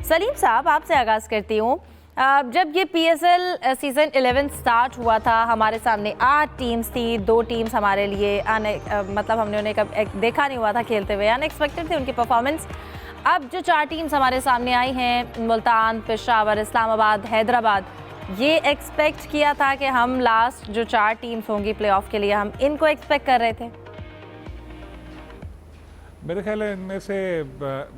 सलीम साहब, आपसे आगाज़ करती हूँ। जब ये PSL सीज़न 11 स्टार्ट हुआ था, हमारे सामने 8 टीम्स थी। 2 टीम्स हमारे लिए मतलब हमने उन्हें कब देखा नहीं हुआ था खेलते हुए, अनएक्सपेक्टेड थे उनकी परफॉर्मेंस। अब जो 4 टीम्स हमारे सामने आई हैं, मुल्तान, पेशावर, इस्लामाबाद, हैदराबाद, ये एक्सपेक्ट किया था कि हम लास्ट जो 4 टीम्स होंगी प्लेऑफ के लिए, हम इनको एक्सपेक्ट कर रहे थे? मेरे ख्याल है इनमें से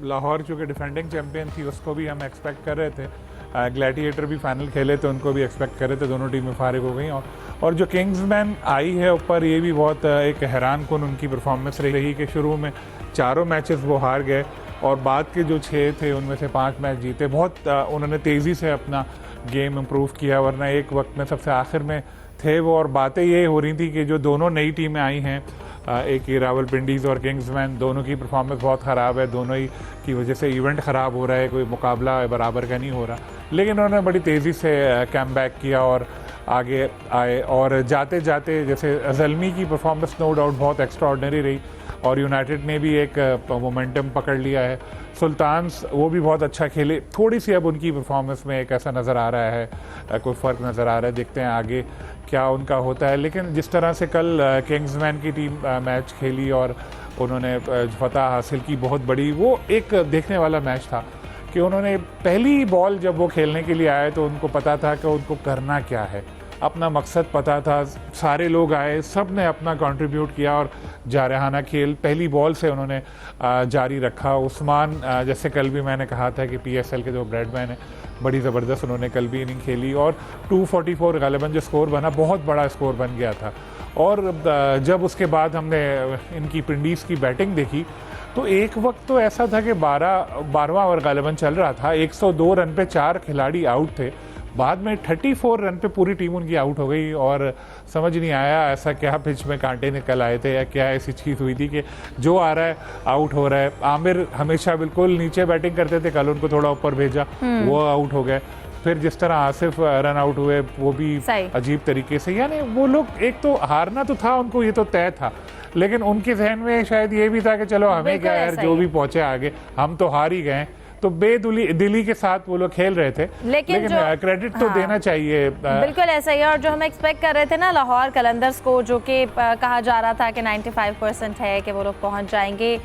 लाहौर जो कि डिफेंडिंग चैंपियन थी उसको भी हम एक्सपेक्ट कर रहे थे। ग्लैडिएटर भी फाइनल खेले तो उनको भी एक्सपेक्ट कर रहे थे। दोनों टीमें फारिग हो गई और जो किंग्समैन आई है ऊपर, ये भी बहुत एक हैरान कुन उनकी परफॉर्मेंस रही कि शुरू में 4 मैचेस वो हार गए और बाद के जो 6 थे उनमें से 5 मैच जीते। बहुत उन्होंने तेज़ी से अपना गेम इम्प्रूव किया, वरना एक वक्त में सबसे आखिर में थे वो। और बातें ये हो रही थी कि जो दोनों नई टीमें आई हैं, एक ही रावलपिंडीज़ और किंग्समैन, दोनों की परफॉर्मेंस बहुत ख़राब है। दोनों ही की वजह से इवेंट ख़राब हो रहा है, कोई मुकाबला बराबर का नहीं हो रहा। लेकिन उन्होंने बड़ी तेज़ी से कम बैक किया और आगे आए। और जाते जाते जैसे ज़ल्मी की परफॉर्मेंस नो डाउट बहुत एक्स्ट्राऑर्डिनरी रही और यूनाइटेड ने भी एक मोमेंटम पकड़ लिया है। सुल्तान्स वो भी बहुत अच्छा खेले। थोड़ी सी अब उनकी परफॉर्मेंस में एक ऐसा नज़र आ रहा है, कोई फ़र्क नज़र आ रहा है। देखते हैं आगे क्या उनका होता है। लेकिन जिस तरह से कल किंग्समैन की टीम मैच खेली और उन्होंने फतह हासिल की, बहुत बड़ी, वो एक देखने वाला मैच था कि उन्होंने पहली बॉल जब वो खेलने के लिए आए तो उनको पता था कि उनको करना क्या है, अपना मकसद पता था। सारे लोग आए, सब ने अपना कंट्रीब्यूट किया और जारहाना खेल पहली बॉल से उन्होंने जारी रखा। उस्मान, जैसे कल भी मैंने कहा था कि PSL के जो ब्रेडमैन है, बड़ी ज़बरदस्त उन्होंने कल भी इनिंग खेली और 244 गालिबन जो स्कोर बना, बहुत बड़ा स्कोर बन गया था। और जब उसके बाद हमने इनकी पिंडीज़ की बैटिंग देखी तो एक वक्त तो ऐसा था कि 12वां ओवर गालिबन चल रहा था, 102 रन पे 4 खिलाड़ी आउट थे। बाद में 34 रन पे पूरी टीम उनकी आउट हो गई और समझ नहीं आया ऐसा क्या पिच में कांटे निकल आए थे या क्या ऐसी चीज़ हुई थी कि जो आ रहा है आउट हो रहा है। आमिर हमेशा बिल्कुल नीचे बैटिंग करते थे, कल उनको थोड़ा ऊपर भेजा, वो आउट हो गए। फिर जिस तरह आसिफ रन आउट हुए वो भी अजीब तरीके से। यानी वो लोग, एक तो हारना तो था उनको, ये तो तय था, लेकिन उनके जहन में शायद ये भी था कि चलो हमें क्या यार, जो भी पहुंचे आगे, हम तो हार ही गए। तो बेदिली के साथ वो लोग खेल रहे थे, लेकिन क्रेडिट तो देना चाहिए। बिल्कुल ऐसा ही है। और जो हम एक्सपेक्ट कर रहे थे ना लाहौर कलंदर्स को, जो कि कहा जा रहा था कि 95% है कि वो लोग पहुंच जाएंगे,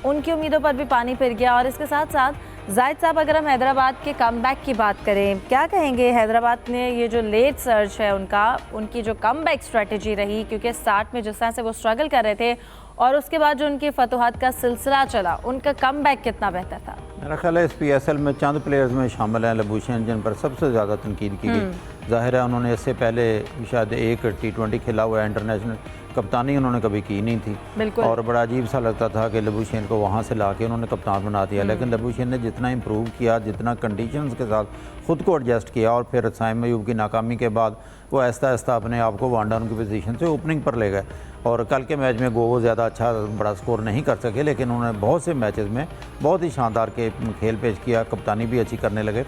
उनकी उम्मीदों पर भी पानी फिर गया। और इसके साथ साथ जाहिद साहब, अगर हम हैदराबाद के कमबैक की बात करें, क्या कहेंगे? हैदराबाद ने ये जो लेट सर्च है उनकी जो कमबैक स्ट्रेटजी रही, क्योंकि स्टार्ट में जिस तरह से वो स्ट्रगल कर रहे थे और उसके बाद जो उनकी फतुहात का सिलसिला चला, उनका कमबैक कितना बेहतर था? मेरा ख्याल है इस PSL में चंद प्लेयर्स में शामिल हैं लबूशेन, जिन पर सबसे ज़्यादा तनकीद की गई। ज़ाहिर है उन्होंने इससे पहले शायद एक T20 खेला हुआ है, इंटरनेशनल कप्तानी उन्होंने कभी की नहीं थी और बड़ा अजीब सा लगता था कि लबूशेन को वहाँ से ला के उन्होंने कप्तान बना दिया। लेकिन लबूशेन ने जितना इम्प्रूव किया, जितना कंडीशंस के साथ ख़ुद को एडजस्ट किया और फिर साइम अयूब की नाकामी के बाद वो आहिस्ता आहिस्ता अपने आप को वन डाउन की पोजीशन से ओपनिंग पर ले गए। और कल के मैच में वो ज़्यादा अच्छा बड़ा स्कोर नहीं कर सके, लेकिन उन्होंने बहुत से मैचेस में बहुत ही शानदार के खेल पेश किया, कप्तानी भी अच्छी करने लगे।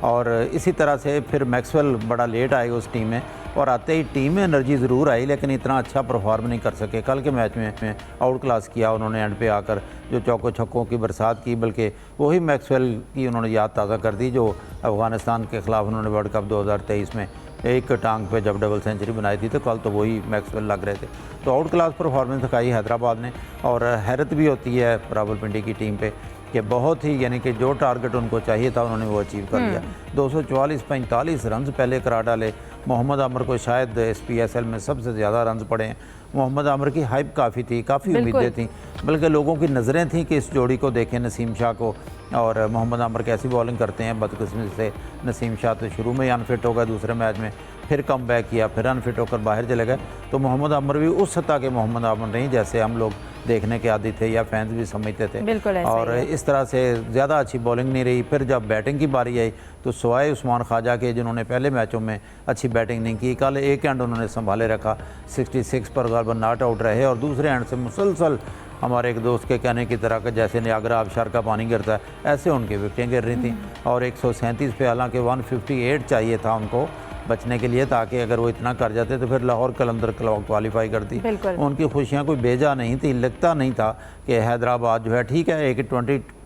और इसी तरह से फिर मैक्सवेल बड़ा लेट आए उस टीम में और आते ही टीम में एनर्जी ज़रूर आई, लेकिन इतना अच्छा परफॉर्म नहीं कर सके। कल के मैच में आउट क्लास किया उन्होंने एंड पे आकर, जो चौकों छक्कों की बरसात की, बल्कि वही मैक्सवेल की उन्होंने याद ताज़ा कर दी जो अफ़गानिस्तान के ख़िलाफ़ उन्होंने वर्ल्ड कप 2023 में एक टांग पे जब डबल सेंचुरी बनाई थी। तो कल तो वही मैक्सवेल लग रहे थे। तो आउट क्लास परफॉर्मेंस दिखाई हैदराबाद ने और हैरत भी होती है रावलपिंडी की टीम पे कि बहुत ही, यानी कि जो टारगेट उनको चाहिए था उन्होंने वो अचीव कर लिया। 244-45 रन पहले करा डाले। मोहम्मद आमिर को शायद इस PSL में सबसे ज़्यादा रन पड़े हैं। मोहम्मद आमिर की हाइप काफ़ी थी, काफ़ी उम्मीदें थी, बल्कि लोगों की नज़रें थीं कि इस जोड़ी को देखें, नसीम शाह को। और मोहम्मद आमिर कैसी बॉलिंग करते हैं, बदकिस्मती से नसीम शाह तो शुरू में ही अनफिट हो गए दूसरे मैच में, फिर कम बैक किया, फिर अनफिट होकर बाहर चले गए। तो मोहम्मद आमिर भी उस सतह के मोहम्मद आमिर नहीं जैसे हम लोग देखने के आदी थे या फैंस भी समझते थे। और इस तरह से ज़्यादा अच्छी बॉलिंग नहीं रही। फिर जब बैटिंग की बारी आई तो सिवाय उस्मान ख्वाजा के, जिन्होंने पहले मैचों में अच्छी बैटिंग नहीं की, कल एक एंड उन्होंने संभाले रखा, 66 पर गालिबन नॉट आउट रहे और दूसरे एंड से मुसलसल हमारे एक दोस्त के कहने की तरह, जैसे नियाग्रा आबशार का पानी गिरता है, ऐसे उनकी विकेटें गिर रही थी। और 137 पे, हालांकि 158 चाहिए था उनको बचने के लिए, ताकि अगर वो इतना कर जाते तो फिर लाहौर कलंदर क्वालिफाई करती। उनकी खुशियाँ कोई बेजा नहीं थी। लगता नहीं था कि हैदराबाद जो है, ठीक है एक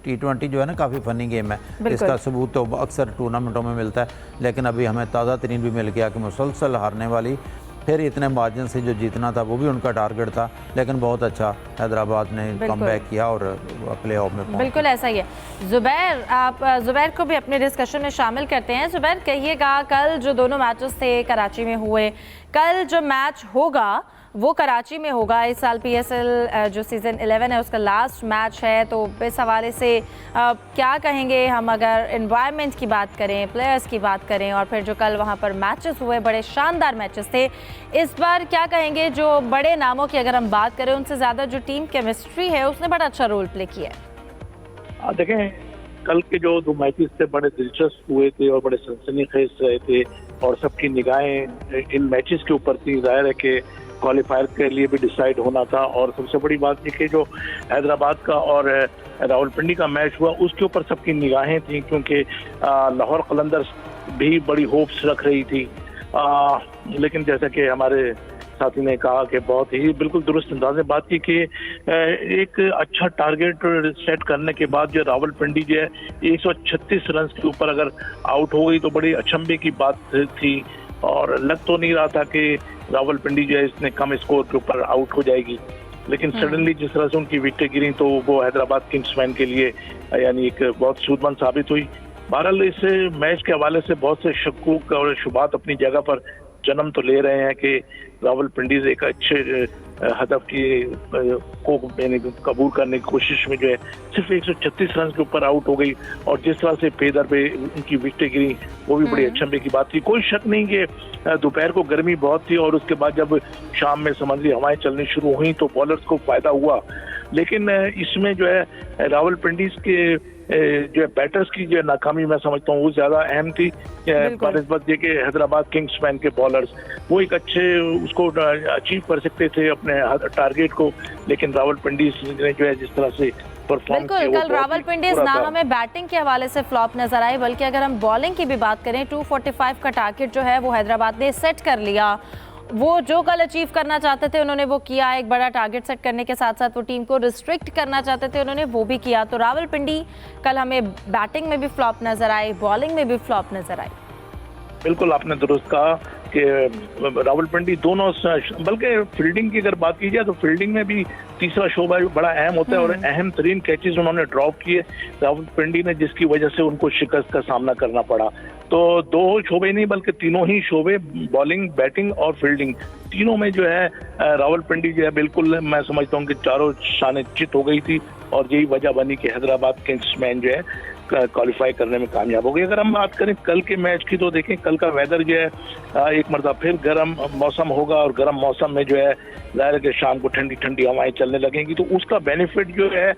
T20 जो है ना काफ़ी फ़नी गेम है, इसका सबूत तो अक्सर टूर्नामेंटों में मिलता है, लेकिन अभी हमें ताज़ा तरीन भी मिल गया कि मुसलसल हारने वाली, फिर इतने मार्जिन से जो जीतना था वो भी उनका टारगेट था, लेकिन बहुत अच्छा हैदराबाद ने कमबैक किया और प्ले ऑफ में पहुंचे। बिल्कुल ऐसा ही है। ज़ुबैर, आप ज़ुबैर को भी अपने डिस्कशन में शामिल करते हैं। ज़ुबैर, कहिएगा कल जो दोनों मैचेस थे कराची में हुए, कल जो मैच होगा वो कराची में होगा। इस साल PSL जो सीज़न 11 है उसका लास्ट मैच है, तो इस हवाले से क्या कहेंगे हम अगर एनवायरनमेंट की बात करें, प्लेयर्स की बात करें, और फिर जो कल वहाँ पर मैचेस हुए बड़े शानदार मैचेस थे, इस बार क्या कहेंगे जो बड़े नामों की अगर हम बात करें उनसे ज़्यादा जो टीम केमिस्ट्री है उसने बड़ा अच्छा रोल प्ले किया है? देखें, कल के जो 2 मैचेस थे बड़े दिलचस्प हुए थे और बड़े सनसनीखेज रहे थे और सबकी निगाहें इन मैचेस के ऊपर थी। जाहिर है कि क्वालिफायर के लिए भी डिसाइड होना था, और सबसे बड़ी बात ये कि जो हैदराबाद का और रावलपिंडी का मैच हुआ उसके ऊपर सबकी निगाहें थी, क्योंकि लाहौर कलंदर्स भी बड़ी होप्स रख रही थी। लेकिन जैसा कि हमारे साथी ने कहा कि बहुत ही बिल्कुल दुरुस्त अंदाज में बात की कि एक अच्छा टारगेट सेट करने के बाद जो रावलपिंडी जो है 136 रन के ऊपर अगर आउट हो गई तो बड़ी अचंभे की बात थी, और लग तो नहीं रहा था कि रावलपिंडी जो है इसने कम स्कोर के ऊपर आउट हो जाएगी, लेकिन सडनली जिस तरह से उनकी विकेटें गिरी तो वो हैदराबाद किंग्समैन के लिए यानी एक बहुत सूदमंद साबित हुई। बहरहाल इस मैच के हवाले से बहुत से शक्कूक और शुबात अपनी जगह पर जन्म तो ले रहे हैं कि रावलपिंडी एक अच्छे हदफ की को कबूल करने की कोशिश में जो है सिर्फ 136 रन के ऊपर आउट हो गई, और जिस तरह से पेदर पे उनकी विकेटें गिरी वो भी बड़ी अचंभे की बात थी। कोई शक नहीं कि दोपहर को गर्मी बहुत थी और उसके बाद जब शाम में समुद्री हवाएं चलनी शुरू हुई तो बॉलर्स को फायदा हुआ, लेकिन इसमें जो है रावलपिंडी के जो बैटर्स की जो नाकामी मैं समझता हूँ वो ज्यादा अहम थी बनिस्बत ये कि हैदराबाद किंग्समैन के बॉलर्स वो एक अच्छे उसको अचीव कर सकते थे अपने टारगेट को, लेकिन रावलपिंडी ने जो है जिस तरह से बिल्कुल कल रावलपिंडी ना हमें बैटिंग के हवाले से फ्लॉप नजर आई, बल्कि अगर हम बॉलिंग की भी बात करें 245 का टारगेट जो है वो हैदराबाद ने सेट कर लिया। वो जो कल अचीव करना चाहते थे उन्होंने वो किया, एक बड़ा टारगेट सेट करने के साथ साथ वो टीम को रिस्ट्रिक्ट करना चाहते थे उन्होंने वो भी किया। तो रावलपिंडी कल हमें बैटिंग में भी फ्लॉप नजर आई, बॉलिंग में भी फ्लॉप नजर आई। बिल्कुल आपने दुरुस्त कहा कि रावलपिंडी दोनों, बल्कि फील्डिंग की अगर बात की जाए तो फील्डिंग में भी तीसरा शोबा बड़ा अहम होता है और अहम तरीन कैचेस उन्होंने ड्रॉप किए रावलपिंडी ने, जिसकी वजह से उनको शिकस्त का सामना करना पड़ा। तो 2 शोबे नहीं बल्कि तीनों ही शोबे, बॉलिंग, बैटिंग और फील्डिंग, तीनों में जो है रावलपिंडी जो है बिल्कुल मैं समझता हूँ कि चारों शाने चित हो गई थी, और यही वजह बनी कि हैदराबाद किंग्समैन जो है क्वालिफाई करने में कामयाब हो गई। अगर हम बात करें कल के मैच की तो देखें कल का वेदर जो है एक मरतबा फिर गर्म मौसम होगा, और गर्म मौसम में जो है जाहिर है कि शाम को ठंडी ठंडी हवाएं चलने लगेंगी, तो उसका बेनिफिट जो है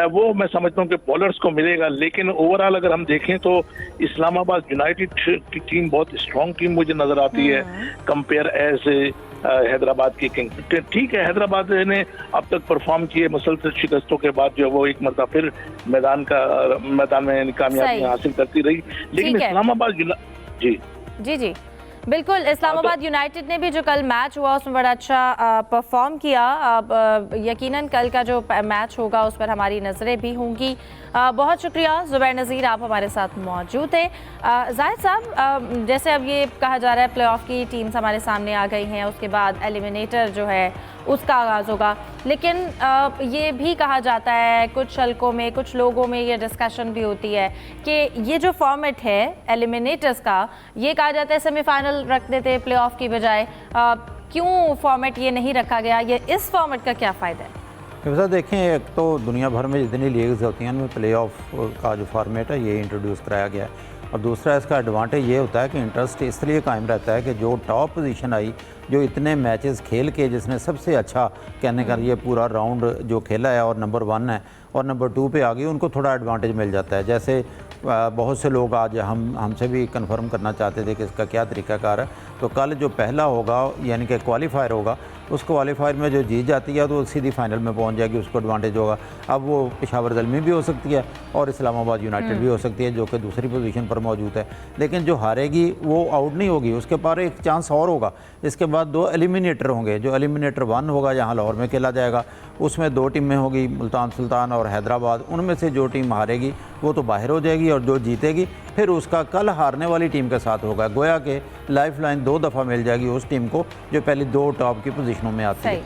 वो मैं समझता हूँ कि बॉलर्स को मिलेगा। लेकिन ओवरऑल अगर हम देखें तो इस्लामाबाद यूनाइटेड की टीम बहुत स्ट्रॉन्ग टीम मुझे नजर आती है कंपेयर एज हैदराबाद की किंग्स। ठीक है, हैदराबाद ने अब तक परफॉर्म किए मुसलसल शिकस्तों के बाद जो वो एक मरतबा फिर मैदान में कामयाबी हासिल करती रही, लेकिन इस्लामाबाद जी बिल्कुल इस्लामाबाद यूनाइटेड ने भी जो कल मैच हुआ उसमें बड़ा अच्छा परफॉर्म किया। यकीनन कल का जो मैच होगा उस पर हमारी नज़रें भी होंगी। बहुत शुक्रिया ज़ुबैर नज़ीर, आप हमारे साथ मौजूद थे। जाहिद साहब, जैसे अब ये कहा जा रहा है प्लेऑफ की टीम्स हमारे सामने आ गई हैं, उसके बाद एलिमिनेटर जो है उसका आगाज़ होगा, लेकिन ये भी कहा जाता है कुछ हलकों में, कुछ लोगों में ये डिस्कशन भी होती है कि ये जो फॉर्मेट है एलिमिनेटर्स का, ये कहा जाता है सेमीफाइनल रख देते प्लेऑफ की बजाय, क्यों फॉर्मेट ये नहीं रखा गया? ये इस फॉर्मेट का क्या फ़ायदा है? वैसा देखें, एक तो दुनिया भर में जितनी लीग्स होती हैं उनमें प्लेऑफ का जो फॉर्मेट है ये इंट्रोड्यूस कराया गया है, और दूसरा इसका एडवांटेज ये होता है कि इंटरेस्ट इसलिए कायम रहता है कि जो टॉप पोजीशन आई, जो इतने मैचेस खेल के जिसने सबसे अच्छा कहने का ये पूरा राउंड जो खेला है और नंबर 1 है और नंबर 2 पे आ गई, उनको थोड़ा एडवांटेज मिल जाता है। जैसे बहुत से लोग आज हमसे भी कंफर्म करना चाहते थे कि इसका क्या तरीकाकार है, तो कल जो पहला होगा यानी कि क्वालिफायर होगा उस क्वालिफायर में जो जीत जाती है तो सीधी फाइनल में पहुंच जाएगी, उसको एडवांटेज होगा। अब वो पेशावर ज़ल्मी भी हो सकती है और इस्लामाबाद यूनाइटेड भी हो सकती है जो कि दूसरी पोजीशन पर मौजूद है, लेकिन जो हारेगी वो आउट नहीं होगी, उसके पार एक चांस और होगा। इसके बाद 2 एलिमिनेटर होंगे, जो एलिमिनेटर 1 होगा यहाँ लाहौर में खेला जाएगा, उसमें 2 टीमें होगी, मुल्तान सुल्तान और हैदराबाद। उनमें से जो टीम हारेगी वो तो बाहर हो जाएगी और जो जीतेगी फिर उसका कल हारने वाली टीम के साथ होगा। गोया के लाइफ लाइन 2 दफ़ा मिल जाएगी उस टीम को जो पहली 2 टॉप की पोजीशनों में आती है।